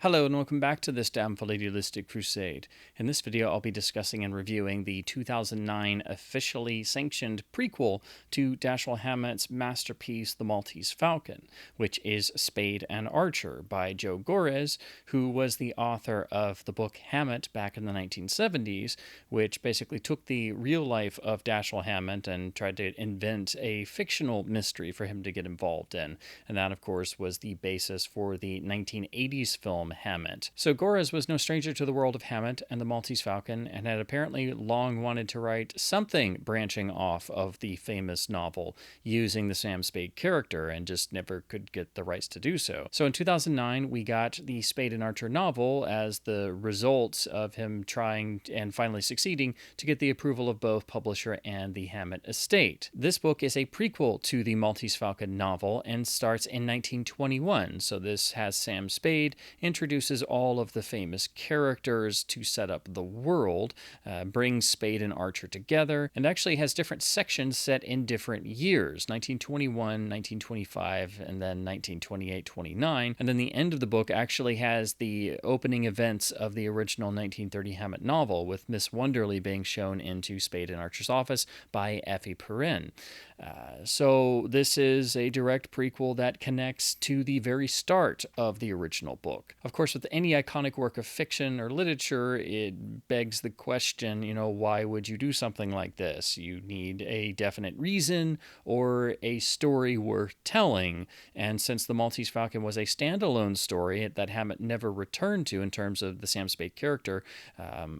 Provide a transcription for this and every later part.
Hello and welcome back to this damnful idealistic crusade. In this video I'll be discussing and reviewing the 2009 officially sanctioned prequel to Dashiell Hammett's masterpiece The Maltese Falcon, which is Spade and Archer by Joe Gores, who was the author of the book Hammett back in the 1970s, which basically took the real life of Dashiell Hammett and tried to invent a fictional mystery for him to get involved in. And that, of course, was the basis for the 1980s film Hammett. So Gores was no stranger to the world of Hammett and the Maltese Falcon, and had apparently long wanted to write something branching off of the famous novel using the Sam Spade character, and just never could get the rights to do so. So in 2009, we got the Spade and Archer novel as the result of him trying and finally succeeding to get the approval of both publisher and the Hammett estate. This book is a prequel to the Maltese Falcon novel and starts in 1921, so this has Sam Spade, introduces all of the famous characters to set up the world, brings Spade and Archer together, and actually has different sections set in different years, 1921, 1925, and then 1928-29. And then the end of the book actually has the opening events of the original 1930 Hammett novel, with Miss Wonderly being shown into Spade and Archer's office by Effie Perrin. So this is a direct prequel that connects to the very start of the original book. Of course, with any iconic work of fiction or literature, it begs the question, why would you do something like this? You need a definite reason or a story worth telling. And since The Maltese Falcon was a standalone story that Hammett never returned to in terms of the Sam Spade character,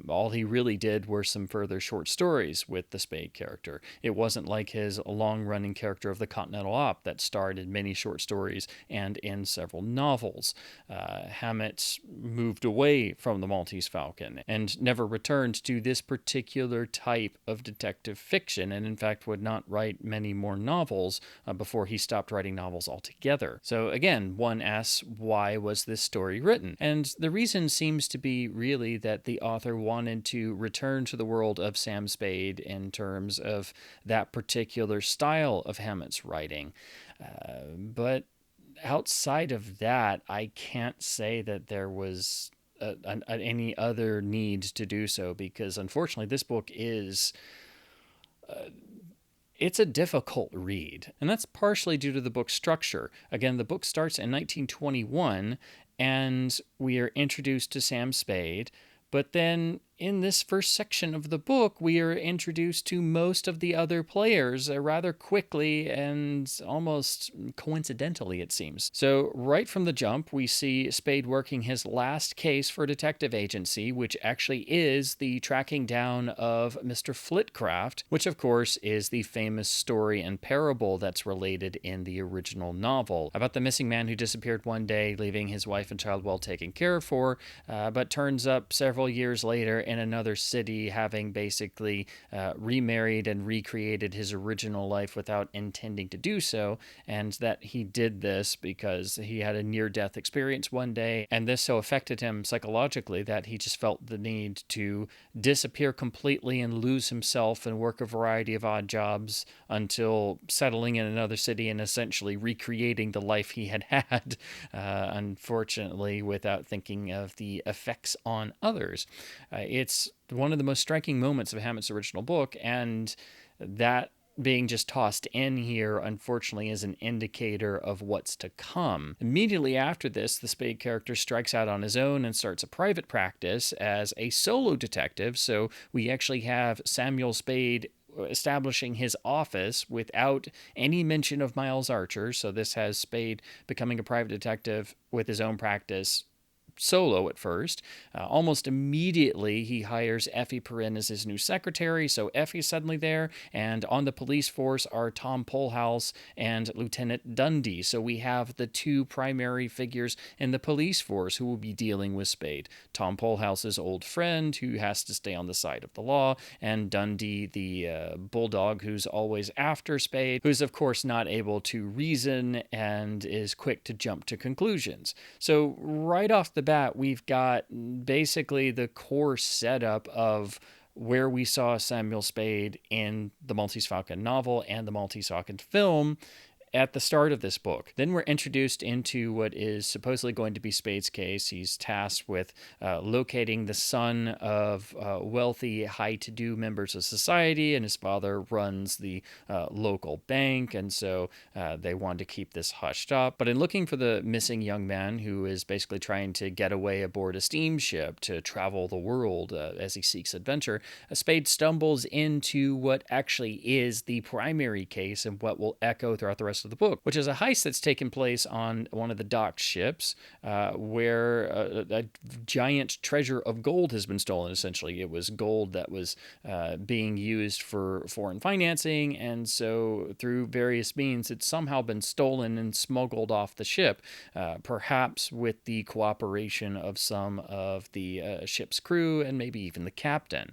all he really did were some further short stories with the Spade character. It wasn't like his long-running character of the Continental Op that starred in many short stories and in several novels. Hammett moved away from the Maltese Falcon and never returned to this particular type of detective fiction, and in fact would not write many more novels before he stopped writing novels altogether. So again, one asks, why was this story written? And the reason seems to be really that the author wanted to return to the world of Sam Spade in terms of that particular style of Hammett's writing. But outside of that, I can't say that there was any other need to do so, because unfortunately this book is it's a difficult read, and that's partially due to the book's structure. Again, the book starts in 1921 and we are introduced to Sam Spade, but then in this first section of the book, we are introduced to most of the other players rather quickly and almost coincidentally, it seems. So right from the jump, we see Spade working his last case for a detective agency, which actually is the tracking down of Mr. Flitcraft, which of course is the famous story and parable that's related in the original novel about the missing man who disappeared one day, leaving his wife and child well taken care of, but turns up several years later in another city, having basically remarried and recreated his original life without intending to do so, and that he did this because he had a near-death experience one day, and this so affected him psychologically that he just felt the need to disappear completely and lose himself and work a variety of odd jobs until settling in another city and essentially recreating the life he had had, unfortunately, without thinking of the effects on others. It's one of the most striking moments of Hammett's original book, and that being just tossed in here, unfortunately, is an indicator of what's to come. Immediately after this, the Spade character strikes out on his own and starts a private practice as a solo detective, so we actually have Samuel Spade establishing his office without any mention of Miles Archer, so this has Spade becoming a private detective with his own practice solo at first. Almost immediately, he hires Effie Perrin as his new secretary, so Effie's suddenly there, and on the police force are Tom Polhouse and Lieutenant Dundee, so we have the two primary figures in the police force who will be dealing with Spade. Tom Polhouse's old friend, who has to stay on the side of the law, and Dundee, the bulldog who's always after Spade, who's of course not able to reason and is quick to jump to conclusions. So right off the bat, we've got basically the core setup of where we saw Samuel Spade in the Maltese Falcon novel and the Maltese Falcon film, at the start of this book. Then we're introduced into what is supposedly going to be Spade's case. He's tasked with locating the son of wealthy, high-to-do members of society, and his father runs the local bank, and so they want to keep this hushed up. But in looking for the missing young man who is basically trying to get away aboard a steamship to travel the world as he seeks adventure, Spade stumbles into what actually is the primary case and what will echo throughout the rest of the book, which is a heist that's taken place on one of the docked ships where a giant treasure of gold has been stolen. Essentially, it was gold that was being used for foreign financing, and so through various means it's somehow been stolen and smuggled off the ship, perhaps with the cooperation of some of the ship's crew and maybe even the captain.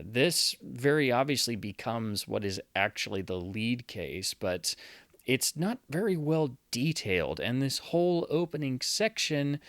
This very obviously becomes what is actually the lead case, but it's not very well detailed, and this whole opening section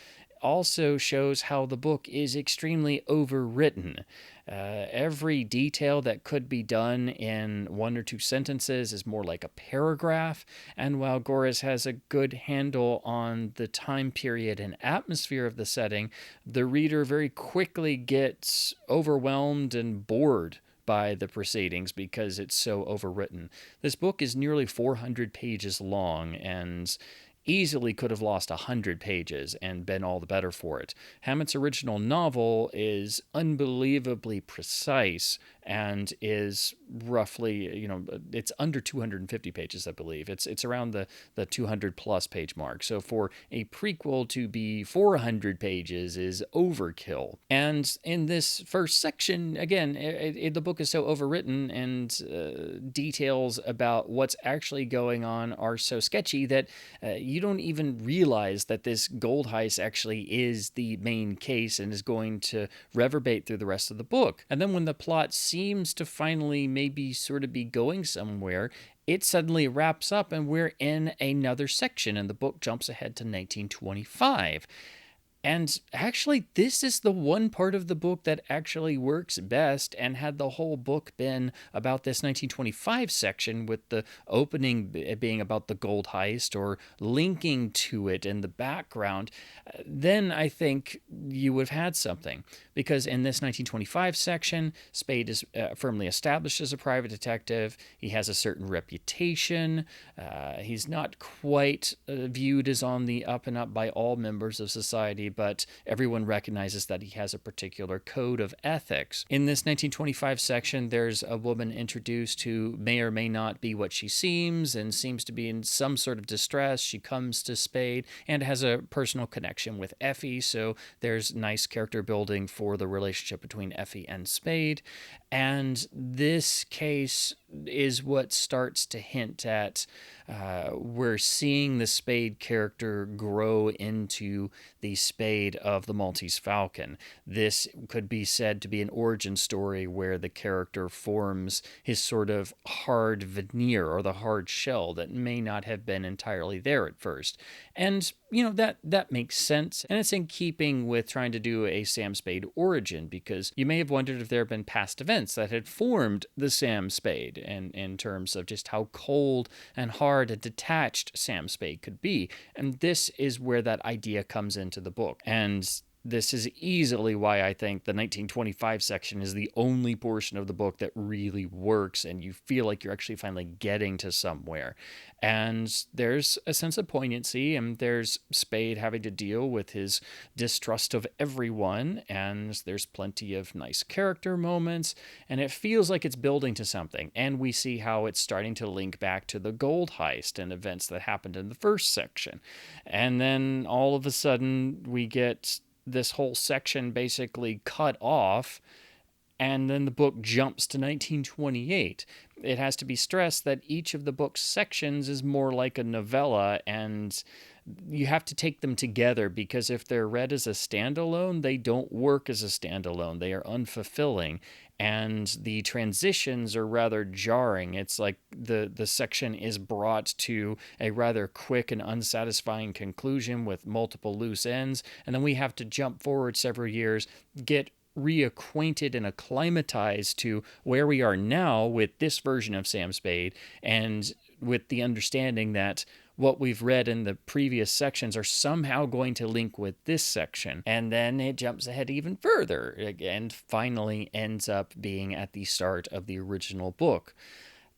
also shows how the book is extremely overwritten. Every detail that could be done in one or two sentences is more like a paragraph, and while Gores has a good handle on the time period and atmosphere of the setting, the reader very quickly gets overwhelmed and bored by the proceedings because it's so overwritten. This book is nearly 400 pages long and easily could have lost 100 pages and been all the better for it. Hammett's original novel is unbelievably precise and is roughly, it's under 250 pages, I believe. It's around the 200 plus page mark. So for a prequel to be 400 pages is overkill. And in this first section, again, the book is so overwritten and details about what's actually going on are so sketchy that you don't even realize that this gold heist actually is the main case and is going to reverberate through the rest of the book. And then when the plot seems to finally maybe sort of be going somewhere, it suddenly wraps up and we're in another section and the book jumps ahead to 1925. And actually, this is the one part of the book that actually works best, and had the whole book been about this 1925 section with the opening being about the gold heist or linking to it in the background, then I think you would have had something. Because in this 1925 section, Spade is firmly established as a private detective. He has a certain reputation. He's not quite viewed as on the up and up by all members of society, but everyone recognizes that he has a particular code of ethics. In this 1925 section, there's a woman introduced who may or may not be what she seems and seems to be in some sort of distress. She comes to Spade and has a personal connection with Effie, so there's nice character building for the relationship between Effie and Spade. And this case is what starts to hint at we're seeing the Spade character grow into the Spade of the Maltese Falcon. This could be said to be an origin story where the character forms his sort of hard veneer or the hard shell that may not have been entirely there at first. And, that makes sense. And it's in keeping with trying to do a Sam Spade origin, because you may have wondered if there have been past events that had formed the Sam Spade, and in terms of just how cold and hard and detached Sam Spade could be. And this is where that idea comes into the book. And this is easily why I think the 1925 section is the only portion of the book that really works and you feel like you're actually finally getting to somewhere. And there's a sense of poignancy, and there's Spade having to deal with his distrust of everyone, and there's plenty of nice character moments, and it feels like it's building to something. And we see how it's starting to link back to the gold heist and events that happened in the first section. And then all of a sudden we get this whole section basically cut off, and then the book jumps to 1928. It has to be stressed that each of the book's sections is more like a novella, and you have to take them together, because if they're read as a standalone, they don't work as a standalone. They are unfulfilling, and the transitions are rather jarring. It's like the section is brought to a rather quick and unsatisfying conclusion with multiple loose ends, and then we have to jump forward several years, get reacquainted and acclimatized to where we are now with this version of Sam Spade, and with the understanding that what we've read in the previous sections are somehow going to link with this section. And then it jumps ahead even further and finally ends up being at the start of the original book.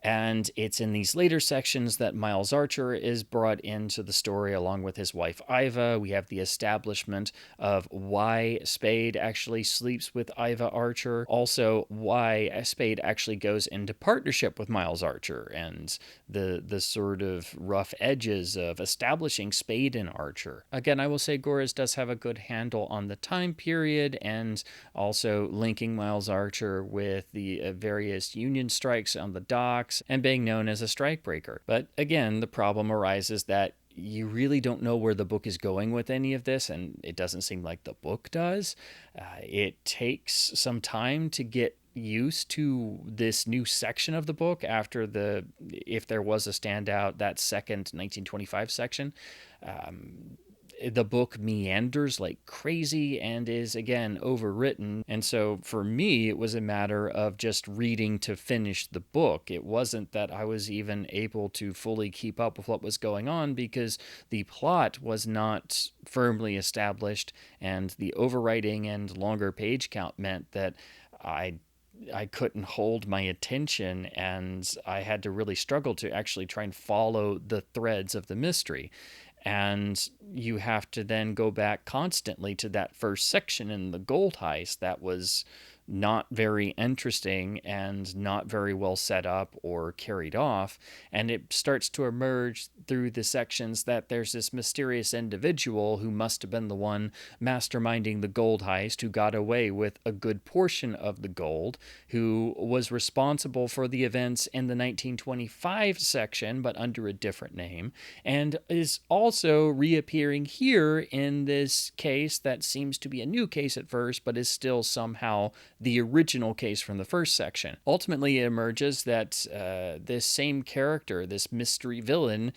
And it's in these later sections that Miles Archer is brought into the story along with his wife Iva. We have the establishment of why Spade actually sleeps with Iva Archer. Also, why Spade actually goes into partnership with Miles Archer and the sort of rough edges of establishing Spade and Archer. Again, I will say Gores does have a good handle on the time period and also linking Miles Archer with the various Union strikes on the docks and being known as a strikebreaker. But again, the problem arises that you really don't know where the book is going with any of this, and it doesn't seem like the book does. It takes some time to get used to this new section of the book after if there was a standout, that second 1925 section. The book meanders like crazy and is, again, overwritten. And so for me, it was a matter of just reading to finish the book. It wasn't that I was even able to fully keep up with what was going on because the plot was not firmly established, and the overwriting and longer page count meant that I couldn't hold my attention, and I had to really struggle to actually try and follow the threads of the mystery. And you have to then go back constantly to that first section in the gold heist that was not very interesting and not very well set up or carried off. And it starts to emerge through the sections that there's this mysterious individual who must have been the one masterminding the gold heist, who got away with a good portion of the gold, who was responsible for the events in the 1925 section, but under a different name, and is also reappearing here in this case that seems to be a new case at first, but is still somehow the original case from the first section. Ultimately, it emerges that this same character, this mystery villain,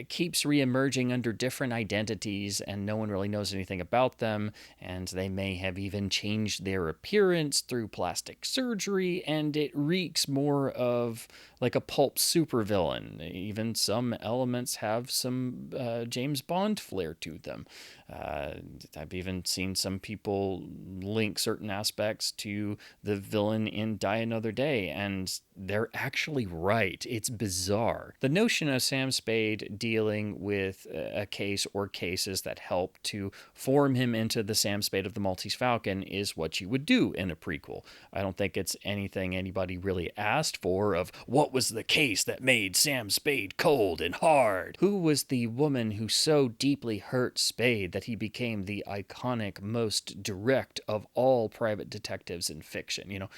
keeps re-emerging under different identities, and no one really knows anything about them, and they may have even changed their appearance through plastic surgery, and it reeks more of like a pulp supervillain. Even some elements have some James Bond flair to them. I've even seen some people link certain aspects to the villain in Die Another Day, and they're actually right. It's bizarre. The notion of Sam Spade dealing with a case or cases that help to form him into the Sam Spade of the Maltese Falcon is what you would do in a prequel. I don't think it's anything anybody really asked for of what was the case that made Sam Spade cold and hard? Who was the woman who so deeply hurt Spade that he became the iconic, most direct of all private detectives in fiction? You know,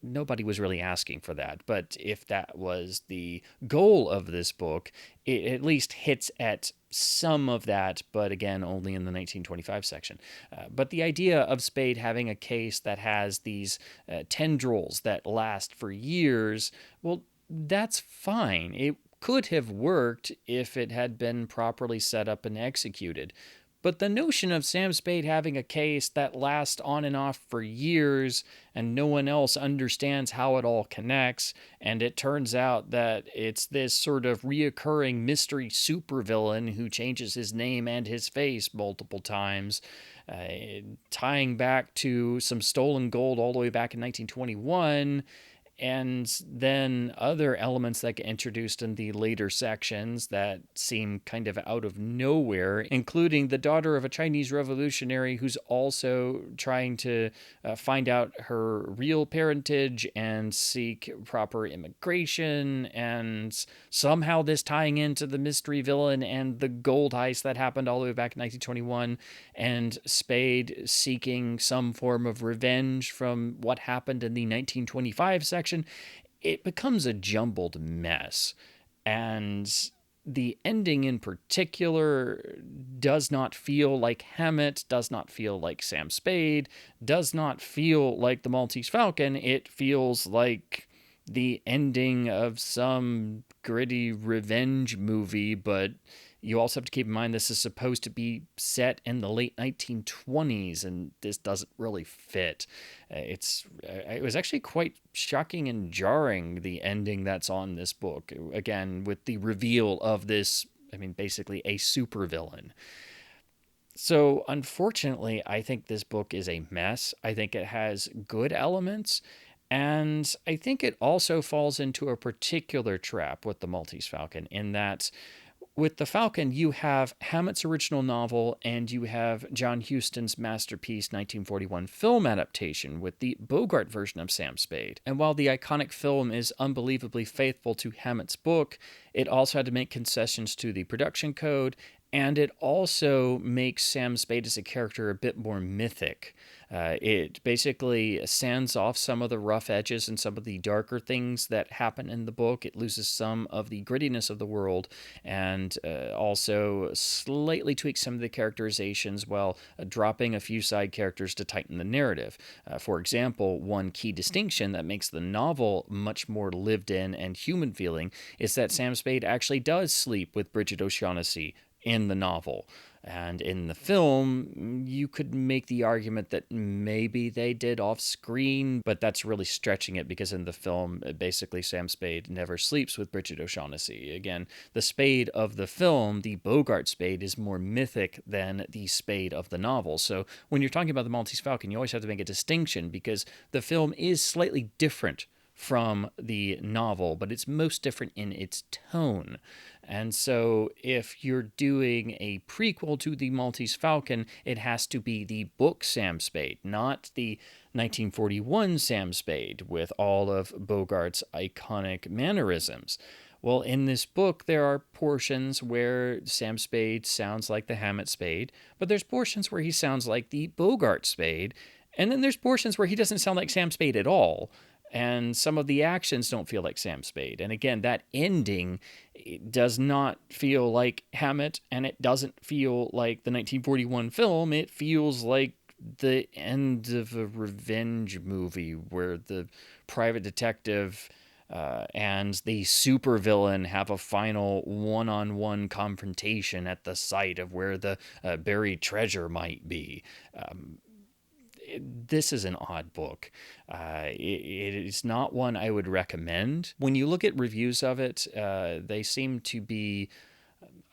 nobody was really asking for that. But if that was the goal of this book, it at least hits at some of that, but again, only in the 1925 section. But the idea of Spade having a case that has these tendrils that last for years, well, that's fine. It could have worked if it had been properly set up and executed. But the notion of Sam Spade having a case that lasts on and off for years and no one else understands how it all connects, and it turns out that it's this sort of reoccurring mystery supervillain who changes his name and his face multiple times, tying back to some stolen gold all the way back in 1921, and then other elements that get introduced in the later sections that seem kind of out of nowhere, including the daughter of a Chinese revolutionary who's also trying to find out her real parentage and seek proper immigration, and somehow this tying into the mystery villain and the gold heist that happened all the way back in 1921, and Spade seeking some form of revenge from what happened in the 1925 section. It becomes a jumbled mess. And the ending in particular does not feel like Hammett, does not feel like Sam Spade, does not feel like the Maltese Falcon. It feels like the ending of some gritty revenge movie, but You also have to keep in mind this is supposed to be set in the late 1920s, and this doesn't really fit. It was actually quite shocking and jarring, the ending that's on this book. Again, with the reveal of this, I mean, basically a supervillain. So, unfortunately, I think this book is a mess. I think it has good elements, and I think it also falls into a particular trap with the Maltese Falcon, in that with the Falcon, you have Hammett's original novel and you have John Huston's masterpiece 1941 film adaptation with the Bogart version of Sam Spade. And while the iconic film is unbelievably faithful to Hammett's book, it also had to make concessions to the production code, and it also makes Sam Spade as a character a bit more mythic. It basically sands off some of the rough edges and some of the darker things that happen in the book. It loses some of the grittiness of the world, and also slightly tweaks some of the characterizations while dropping a few side characters to tighten the narrative. For example, one key distinction that makes the novel much more lived in and human feeling is that Sam Spade actually does sleep with Bridget O'Shaughnessy in the novel. And in the film, you could make the argument that maybe they did off screen, but that's really stretching it, because in the film, basically Sam Spade never sleeps with Bridget O'Shaughnessy. Again, the Spade of the film, the Bogart Spade, is more mythic than the Spade of the novel. So when you're talking about the Maltese Falcon, you always have to make a distinction, because the film is slightly different from the novel, but it's most different in its tone. And so if you're doing a prequel to the Maltese Falcon, it has to be the book Sam Spade, not the 1941 Sam Spade with all of Bogart's iconic mannerisms. Well, in this book, there are portions where Sam Spade sounds like the Hammett Spade, but there's portions where he sounds like the Bogart Spade, and then there's portions where he doesn't sound like Sam Spade at all. And some of the actions don't feel like Sam Spade. And again, that ending does not feel like Hammett, and it doesn't feel like the 1941 film. It feels like the end of a revenge movie where the private detective and the supervillain have a final one-on-one confrontation at the site of where the buried treasure might be. This is an odd book. It is not one I would recommend. When you look at reviews of it, they seem to be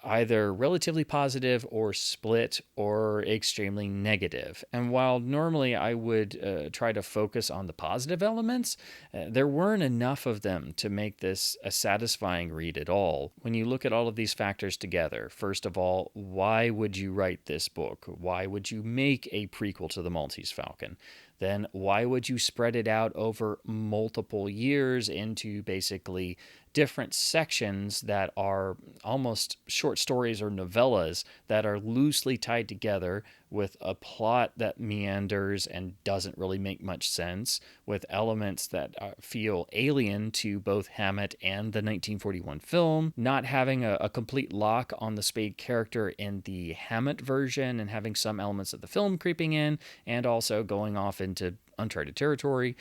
either relatively positive or split or extremely negative. And while normally I would try to focus on the positive elements, there weren't enough of them to make this a satisfying read at all. When you look at all of these factors together, first of all, why would you write this book? Why would you make a prequel to the Maltese Falcon? Then why would you spread it out over multiple years into basically different sections that are almost short stories or novellas that are loosely tied together with a plot that meanders and doesn't really make much sense, with elements that feel alien to both Hammett and the 1941 film, not having a complete lock on the Spade character in the Hammett version and having some elements of the film creeping in, and also going off into uncharted territory.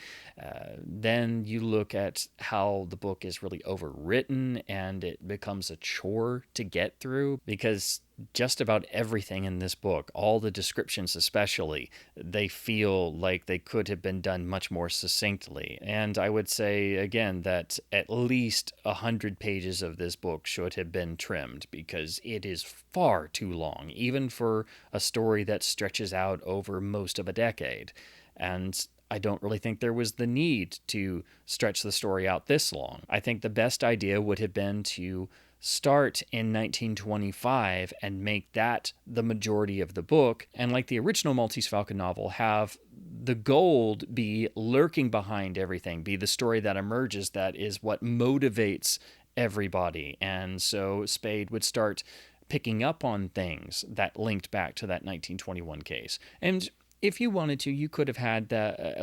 Then you look at how the book is really overwritten and it becomes a chore to get through, because just about everything in this book, all the descriptions especially, they feel like they could have been done much more succinctly. And I would say, again, that at least 100 pages of this book should have been trimmed, because it is far too long, even for a story that stretches out over most of a decade. And I don't really think there was the need to stretch the story out this long. I think the best idea would have been to start in 1925 and make that the majority of the book, and like the original Maltese Falcon novel, have the gold be lurking behind everything, be the story that emerges, that is what motivates everybody. And so Spade would start picking up on things that linked back to that 1921 case. And if you wanted to, you could have had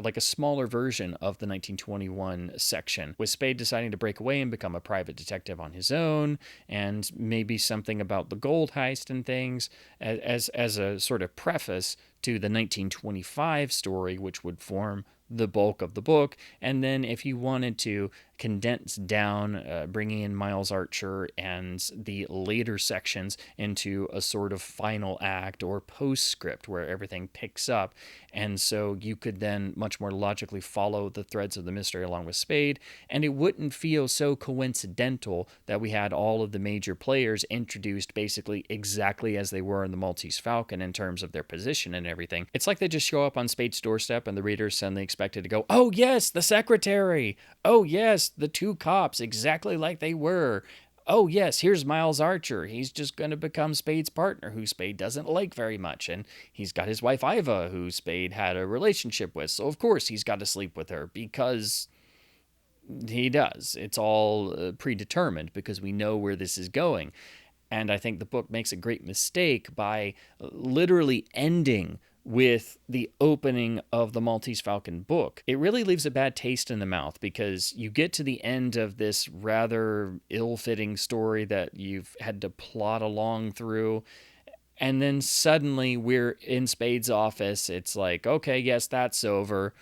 like a smaller version of the 1921 section, with Spade deciding to break away and become a private detective on his own, and maybe something about the gold heist and things as a sort of preface to the 1925 story, which would form the bulk of the book. And then if you wanted to condense down, bringing in Miles Archer and the later sections into a sort of final act or postscript where everything picks up. And so you could then much more logically follow the threads of the mystery along with Spade, and it wouldn't feel so coincidental that we had all of the major players introduced basically exactly as they were in the Maltese Falcon in terms of their position and everything. It's like they just show up on Spade's doorstep and the readers suddenly expected to go, oh yes, the secretary! Oh yes, the two cops, exactly like they were. Oh yes, here's Miles Archer. He's just going to become Spade's partner, who Spade doesn't like very much. And he's got his wife Iva, who Spade had a relationship with. So of course he's got to sleep with her because he does. It's all predetermined because we know where this is going. And I think the book makes a great mistake by literally ending with the opening of the Maltese Falcon book. It really leaves a bad taste in the mouth because you get to the end of this rather ill-fitting story that you've had to plot along through, and then suddenly we're in Spade's office. It's like, okay, yes, that's over.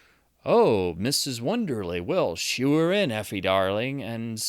Oh, Mrs. Wonderly. Well, shoo her in, Effie darling. And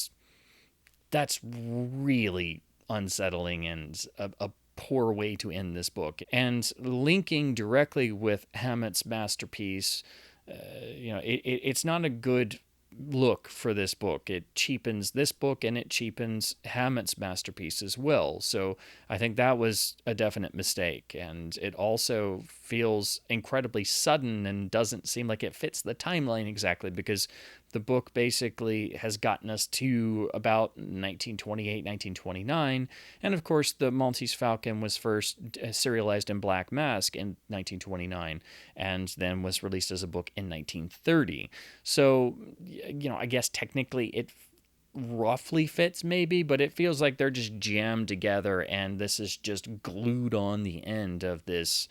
that's really unsettling and a poor way to end this book. And linking directly with Hammett's masterpiece, it's not a good look for this book. It cheapens this book and it cheapens Hammett's masterpiece as well. So I think that was a definite mistake. And it also feels incredibly sudden and doesn't seem like it fits the timeline exactly, because the book basically has gotten us to about 1928, 1929. And of course, the Maltese Falcon was first serialized in Black Mask in 1929 and then was released as a book in 1930. So, I guess technically it roughly fits maybe, but it feels like they're just jammed together and this is just glued on the end of this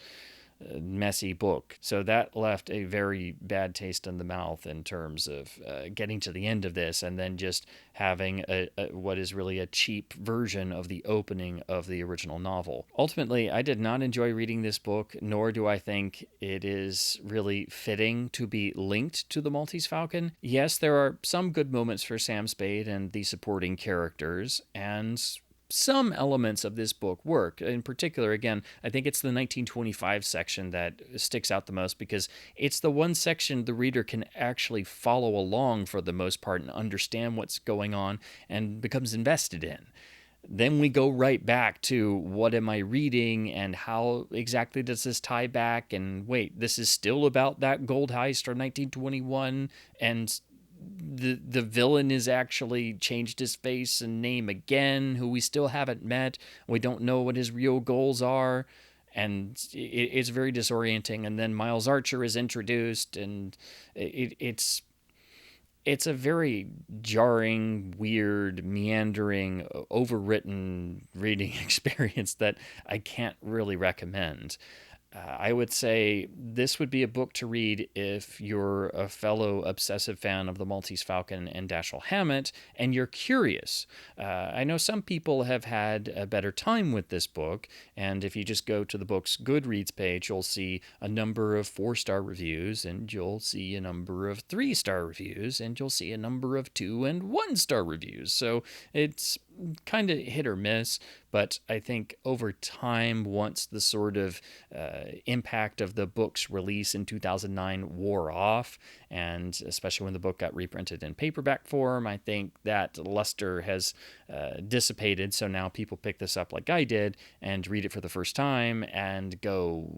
messy book. So that left a very bad taste in the mouth in terms of getting to the end of this and then just having what is really a cheap version of the opening of the original novel. Ultimately, I did not enjoy reading this book, nor do I think it is really fitting to be linked to the Maltese Falcon. Yes, there are some good moments for Sam Spade and the supporting characters, and some elements of this book work. In particular, again, I think it's the 1925 section that sticks out the most because it's the one section the reader can actually follow along for the most part and understand what's going on and becomes invested in. Then we go right back to what am I reading and how exactly does this tie back, and wait, this is still about that gold heist from 1921, and the villain is actually changed his face and name again, who we still haven't met. We don't know what his real goals are, and it's very disorienting. And then Miles Archer is introduced, and it's a very jarring, weird, meandering, overwritten reading experience that I can't really recommend. I would say this would be a book to read if you're a fellow obsessive fan of the Maltese Falcon and Dashiell Hammett, and you're curious. I know some people have had a better time with this book, and if you just go to the book's Goodreads page, you'll see a number of 4-star reviews, and you'll see a number of 3-star reviews, and you'll see a number of 2 and 1-star reviews. So it's kind of hit or miss, but I think over time, once the sort of impact of the book's release in 2009 wore off, and especially when the book got reprinted in paperback form, I think that luster has dissipated. So now people pick this up like I did and read it for the first time and go,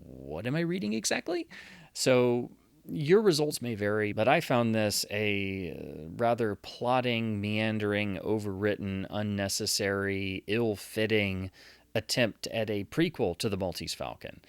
what am I reading exactly? So your results may vary, but I found this a rather plodding, meandering, overwritten, unnecessary, ill-fitting attempt at a prequel to the Maltese Falcon.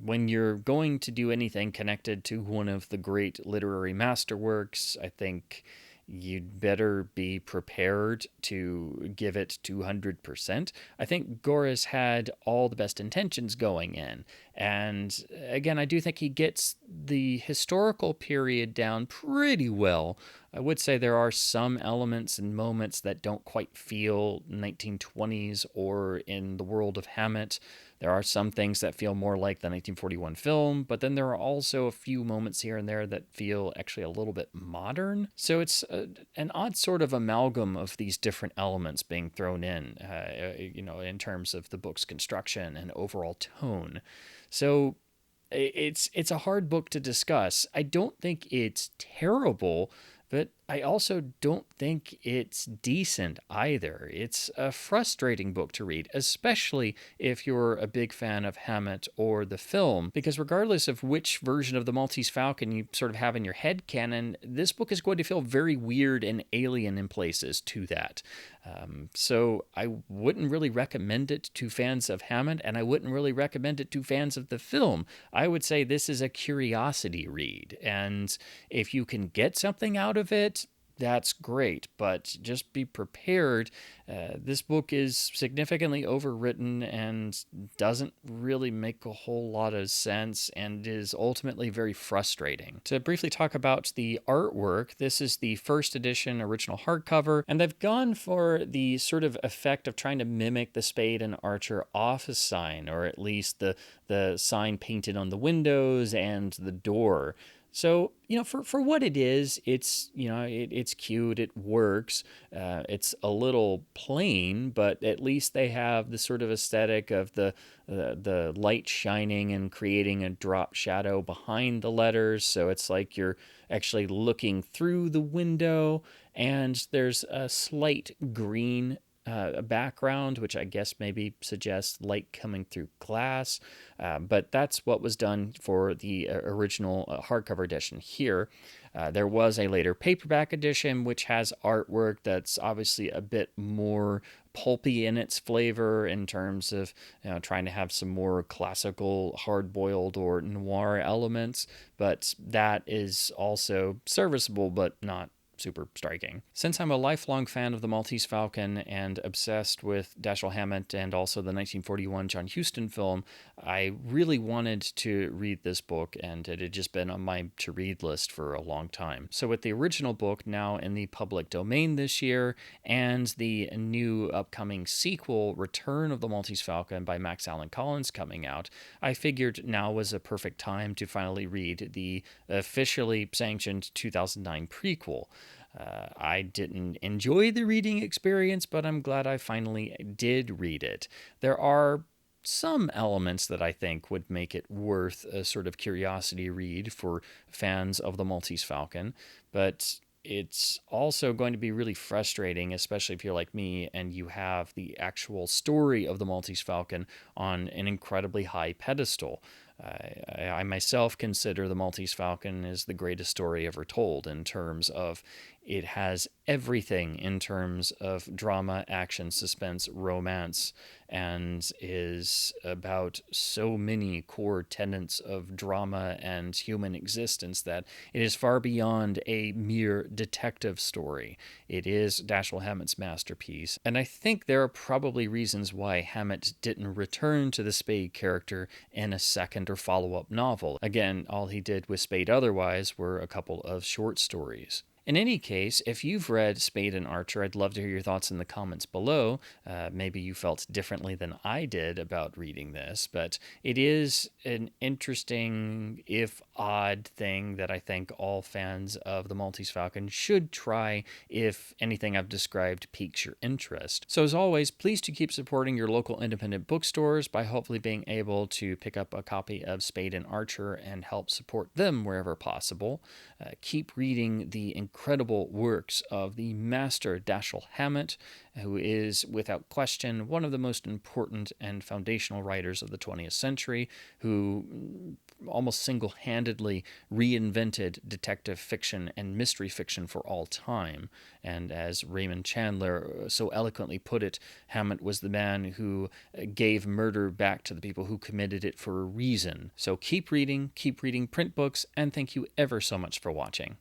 When you're going to do anything connected to one of the great literary masterworks, I think you'd better be prepared to give it 200%. I think Gores had all the best intentions going in. And again, I do think he gets the historical period down pretty well. I would say there are some elements and moments that don't quite feel 1920s or in the world of Hammett, There are some things that feel more like the 1941 film, but then there are also a few moments here and there that feel actually a little bit modern. So it's an odd sort of amalgam of these different elements being thrown in, in terms of the book's construction and overall tone. So it's a hard book to discuss. I don't think it's terrible, but I also don't think it's decent either. It's a frustrating book to read, especially if you're a big fan of Hammett or the film, because regardless of which version of the Maltese Falcon you sort of have in your head canon, this book is going to feel very weird and alien in places to that. So I wouldn't really recommend it to fans of Hammett, and I wouldn't really recommend it to fans of the film. I would say this is a curiosity read, and if you can get something out of it, that's great, but just be prepared. This book is significantly overwritten and doesn't really make a whole lot of sense and is ultimately very frustrating. To briefly talk about the artwork, this is the first edition original hardcover, and they've gone for the sort of effect of trying to mimic the Spade and Archer office sign, or at least the sign painted on the windows and the door. So, for what it is, it's, it's cute, it works. It's a little plain, but at least they have the sort of aesthetic of the light shining and creating a drop shadow behind the letters. So it's like you're actually looking through the window, and there's a slight green background, which I guess maybe suggests light coming through glass. But that's what was done for the original hardcover edition here. There was a later paperback edition, which has artwork that's obviously a bit more pulpy in its flavor in terms of trying to have some more classical hard-boiled or noir elements. But that is also serviceable, but not super striking. Since I'm a lifelong fan of the Maltese Falcon and obsessed with Dashiell Hammett and also the 1941 John Huston film, I really wanted to read this book, and it had just been on my to-read list for a long time. So with the original book now in the public domain this year, and the new upcoming sequel, Return of the Maltese Falcon by Max Allan Collins, coming out, I figured now was a perfect time to finally read the officially sanctioned 2009 prequel. I didn't enjoy the reading experience, but I'm glad I finally did read it. There are some elements that I think would make it worth a sort of curiosity read for fans of the Maltese Falcon, but it's also going to be really frustrating, especially if you're like me and you have the actual story of the Maltese Falcon on an incredibly high pedestal. I myself consider the Maltese Falcon is the greatest story ever told in terms of it has everything in terms of drama, action, suspense, romance, and is about so many core tenets of drama and human existence that it is far beyond a mere detective story. It is Dashiell Hammett's masterpiece, and I think there are probably reasons why Hammett didn't return to the Spade character in a second or follow-up novel. Again, all he did with Spade otherwise were a couple of short stories. In any case, if you've read Spade and Archer, I'd love to hear your thoughts in the comments below. Maybe you felt differently than I did about reading this, but it is an interesting, if odd, thing that I think all fans of the Maltese Falcon should try if anything I've described piques your interest. So as always, please do keep supporting your local independent bookstores by hopefully being able to pick up a copy of Spade and Archer and help support them wherever possible. Keep reading the incredible works of the master Dashiell Hammett, who is, without question, one of the most important and foundational writers of the 20th century, who almost single-handedly reinvented detective fiction and mystery fiction for all time. And as Raymond Chandler so eloquently put it, Hammett was the man who gave murder back to the people who committed it for a reason. So keep reading print books, and thank you ever so much for watching.